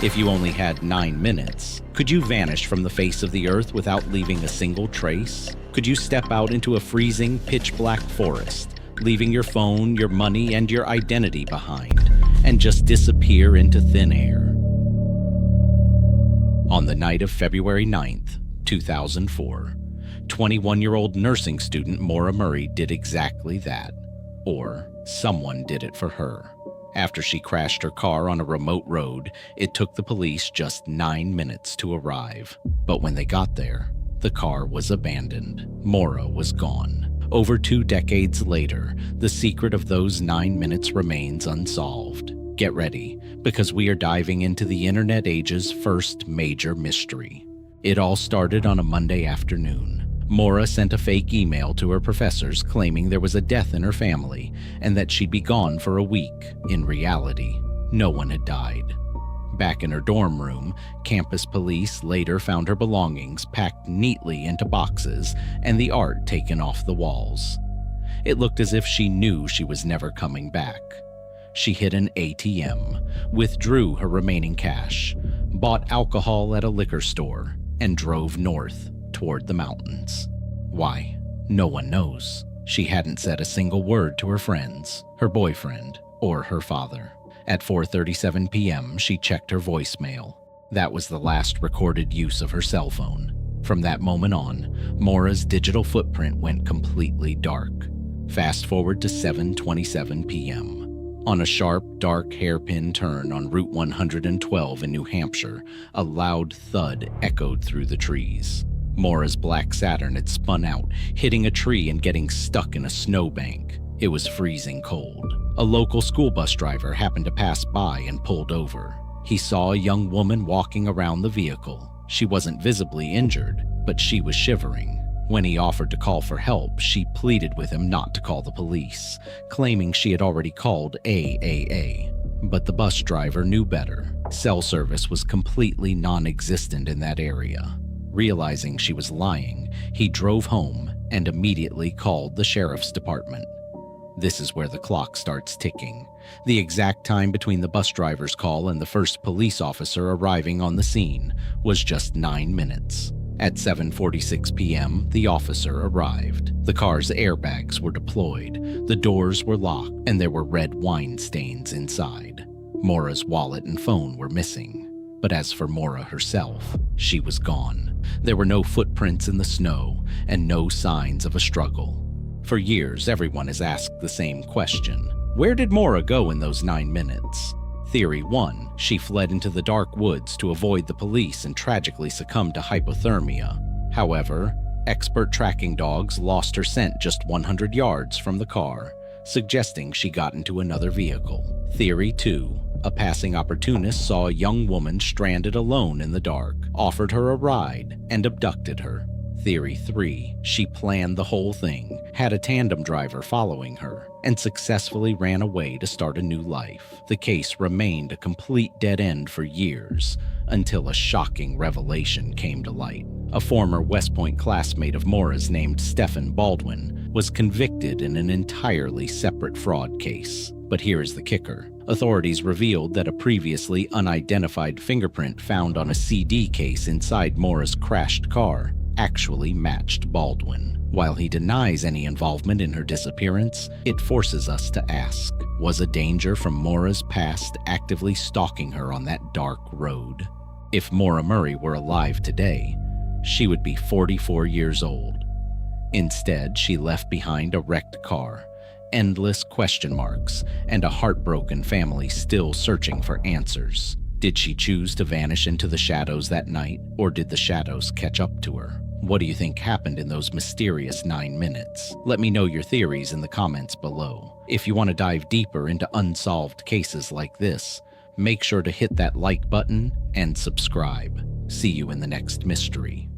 If you only had 9 minutes, could you vanish from the face of the earth without leaving a single trace? Could you step out into a freezing, pitch-black forest, leaving your phone, your money, and your identity behind, and just disappear into thin air? On the night of February 9th, 2004, 21-year-old nursing student Maura Murray did exactly that. Or someone did it for her. After she crashed her car on a remote road, it took the police just 9 minutes to arrive. But when they got there, the car was abandoned. Maura was gone. Over 2 decades later, the secret of those 9 minutes remains unsolved. Get ready, because we are diving into the internet age's first major mystery. It all started on a Monday afternoon. Maura sent a fake email to her professors claiming there was a death in her family and that she'd be gone for a week. In reality, no one had died. Back in her dorm room, campus police later found her belongings packed neatly into boxes and the art taken off the walls. It looked as if she knew she was never coming back. She hit an ATM, withdrew her remaining cash, bought alcohol at a liquor store, and drove north toward the mountains. Why? No one knows. She hadn't said a single word to her friends, her boyfriend, or her father. At 4:37 p.m., she checked her voicemail. That was the last recorded use of her cell phone. From that moment on, Maura's digital footprint went completely dark. Fast forward to 7:27 p.m. On a sharp, dark hairpin turn on Route 112 in New Hampshire, a loud thud echoed through the trees. Maura's black Saturn had spun out, hitting a tree and getting stuck in a snowbank. It was freezing cold. A local school bus driver happened to pass by and pulled over. He saw a young woman walking around the vehicle. She wasn't visibly injured, but she was shivering. When he offered to call for help, she pleaded with him not to call the police, claiming she had already called AAA. But the bus driver knew better. Cell service was completely non-existent in that area. Realizing she was lying, he drove home and immediately called the sheriff's department. This is where the clock starts ticking. The exact time between the bus driver's call and the first police officer arriving on the scene was just 9 minutes. At 7:46 p.m., the officer arrived. The car's airbags were deployed, the doors were locked, and there were red wine stains inside. Maura's wallet and phone were missing. But as for Maura herself, she was gone. There were no footprints in the snow and no signs of a struggle. For years, everyone has asked the same question. Where did Maura go in those 9 minutes? Theory 1, she fled into the dark woods to avoid the police and tragically succumbed to hypothermia. However, expert tracking dogs lost her scent just 100 yards from the car, suggesting she got into another vehicle. Theory 2, a passing opportunist saw a young woman stranded alone in the dark, offered her a ride, and abducted her. Theory 3, she planned the whole thing, had a tandem driver following her, and successfully ran away to start a new life. The case remained a complete dead end for years, until a shocking revelation came to light. A former West Point classmate of Maura's named Stephen Baldwin was convicted in an entirely separate fraud case. But here is the kicker. Authorities revealed that a previously unidentified fingerprint found on a CD case inside Maura's crashed car actually matched Baldwin. While he denies any involvement in her disappearance, it forces us to ask, was a danger from Maura's past actively stalking her on that dark road? If Maura Murray were alive today, she would be 44 years old. Instead, she left behind a wrecked car, endless question marks, and a heartbroken family still searching for answers. Did she choose to vanish into the shadows that night, or did the shadows catch up to her? What do you think happened in those mysterious 9 minutes? Let me know your theories in the comments below. If you want to dive deeper into unsolved cases like this, make sure to hit that like button and subscribe. See you in the next mystery.